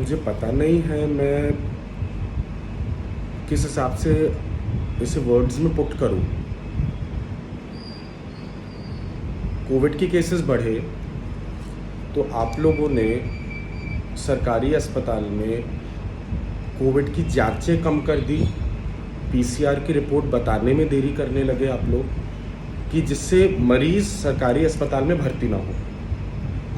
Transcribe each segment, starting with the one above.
मुझे पता नहीं है मैं किस हिसाब से इसे वर्ड्स में पुट करूं। कोविड के केसेस बढ़े तो आप लोगों ने सरकारी अस्पताल में कोविड की जांचें कम कर दी, पीसीआर की रिपोर्ट बताने में देरी करने लगे आप लोग कि जिससे मरीज़ सरकारी अस्पताल में भर्ती ना हो।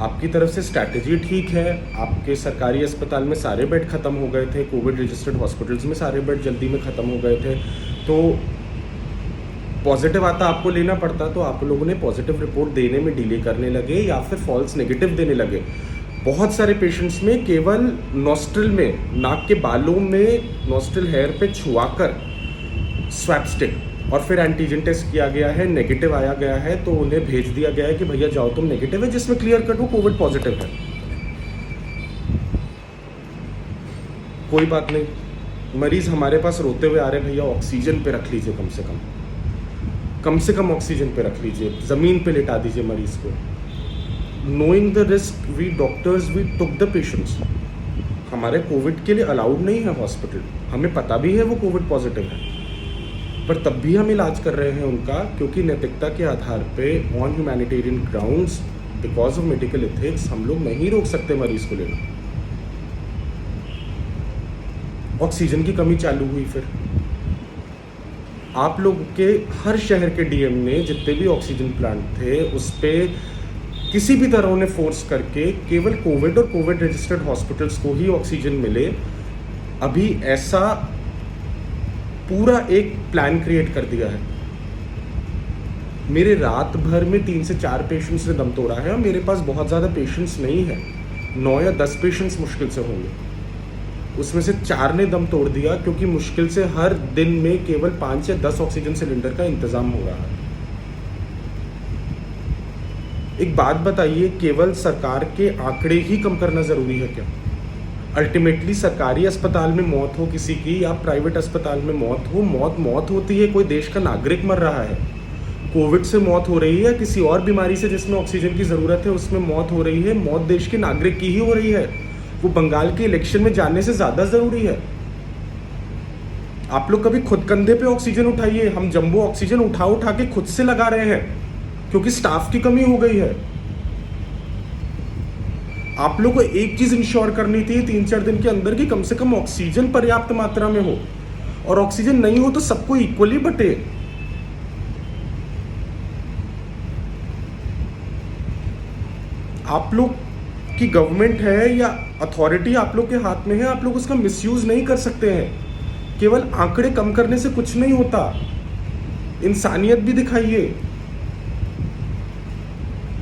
आपकी तरफ से स्ट्रैटेजी ठीक है, आपके सरकारी अस्पताल में सारे बेड ख़त्म हो गए थे, कोविड रजिस्टर्ड हॉस्पिटल्स में सारे बेड जल्दी में ख़त्म हो गए थे, तो पॉजिटिव आता आपको लेना पड़ता, तो आप लोगों ने पॉजिटिव रिपोर्ट देने में डिले करने लगे या फिर फॉल्स नेगेटिव देने लगे। बहुत सारे पेशेंट्स में केवल नॉस्ट्रल में, नाक के बालों में नॉस्ट्रल हेयर पे छुआकर स्वैप स्टिक और फिर एंटीजन टेस्ट किया गया है, नेगेटिव आया गया है, तो उन्हें भेज दिया गया है कि भैया जाओ तुम नेगेटिव है, जिसमें क्लियर कट वो कोविड पॉजिटिव है। कोई बात नहीं, मरीज हमारे पास रोते हुए आ रहे, भैया ऑक्सीजन पे रख लीजिए, कम से कम ऑक्सीजन पे रख लीजिए, ज़मीन पे लेटा दीजिए मरीज को। Knowing the risk, we doctors we took the patients. हमारे कोविड के लिए अलाउड नहीं है हॉस्पिटल, हमें पता भी है वो कोविड पॉजिटिव है, पर तब भी हम इलाज कर रहे हैं उनका, क्योंकि नैतिकता के आधार पे on humanitarian grounds, because of medical ethics, हम लोग नहीं रोक सकते मरीज को लेना। ऑक्सीजन की कमी चालू हुई, फिर आप लोग के हर शहर के डीएम ने जितने भी ऑक्सीजन प्लांट थे उस पर किसी भी तरह उन्हें फोर्स करके केवल कोविड और कोविड रजिस्टर्ड हॉस्पिटल्स को ही ऑक्सीजन मिले। अभी ऐसा पूरा एक प्लान क्रिएट कर दिया है। मेरे रात भर में 3 से 4 पेशेंट्स ने दम तोड़ा है और मेरे पास बहुत ज़्यादा पेशेंट्स नहीं है, 9 या 10 पेशेंट्स मुश्किल से होंगे, उसमें से 4 ने दम तोड़ दिया, क्योंकि मुश्किल से हर दिन में केवल 5 या 10 ऑक्सीजन सिलेंडर का इंतजाम हो रहा है। एक बात बताइए, केवल सरकार के आंकड़े ही कम करना ज़रूरी है क्या? अल्टीमेटली सरकारी अस्पताल में मौत हो किसी की या प्राइवेट अस्पताल में मौत हो, मौत होती है, कोई देश का नागरिक मर रहा है। कोविड से मौत हो रही है, किसी और बीमारी से जिसमें ऑक्सीजन की ज़रूरत है उसमें मौत हो रही है, मौत देश के नागरिक की ही हो रही है। वो बंगाल के इलेक्शन में जाने से ज़्यादा ज़रूरी है। आप लोग कभी खुद कंधे पे ऑक्सीजन उठाइए। हम जंबो ऑक्सीजन उठा के खुद से लगा रहे हैं क्योंकि स्टाफ की कमी हो गई है। आप लोग को एक चीज इंश्योर करनी थी 3-4 दिन के अंदर कि कम से कम ऑक्सीजन पर्याप्त मात्रा में हो, और ऑक्सीजन नहीं हो तो सबको इक्वली बटे। आप लोग की गवर्नमेंट है या अथॉरिटी आप लोग के हाथ में है, आप लोग उसका मिसयूज नहीं कर सकते हैं। केवल आंकड़े कम करने से कुछ नहीं होता, इंसानियत भी दिखाइए।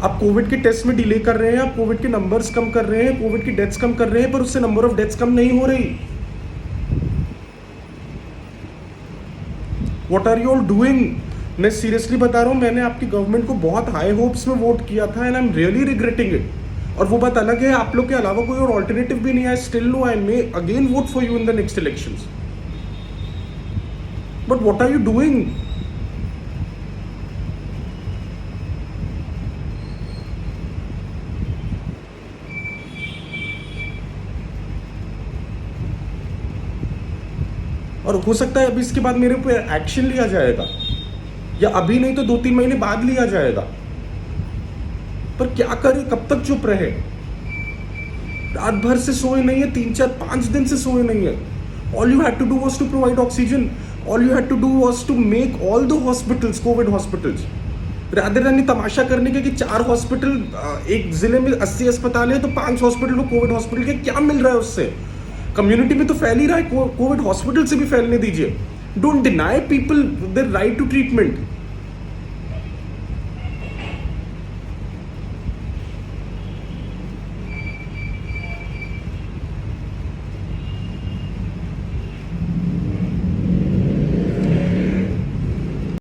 आप कोविड के टेस्ट में डिले कर रहे हैं, आप कोविड के नंबर्स कम कर रहे हैं, कोविड की डेथ्स कम कर रहे हैं, पर उससे नंबर ऑफ डेथ्स कम नहीं हो रही। What are you all doing? मैं सीरियसली बता रहा हूं, मैंने आपकी गवर्नमेंट को बहुत हाई होप्स में वोट किया था and I am really regretting it. और वो बात अलग है, आप लोग के अलावा कोई और ऑल्टरनेटिव भी नहीं है। Still no I may again vote for you in the next elections, but what are you doing? और हो सकता है अभी इसके बाद मेरे ऊपर एक्शन लिया जाएगा, या अभी नहीं तो 2-3 महीने बाद लिया जाएगा, पर क्या करें, कब तक चुप रहे? रात भर से सोए नहीं है, 3-4-5 दिन से सोए नहीं है। All you had to do was to provide oxygen, all you had to do was to make all the hospitals Covid hospitals, rather than तमाशा करने के कि 4 हॉस्पिटल, एक जिले में 80 अस्पताल है तो 5 हॉस्पिटल को कोविड हॉस्पिटल के क्या मिल रहा है उससे? कम्युनिटी में तो फैल ही रहा है, कोविड हॉस्पिटल से भी फैलने दीजिए। Don't deny people their right to treatment.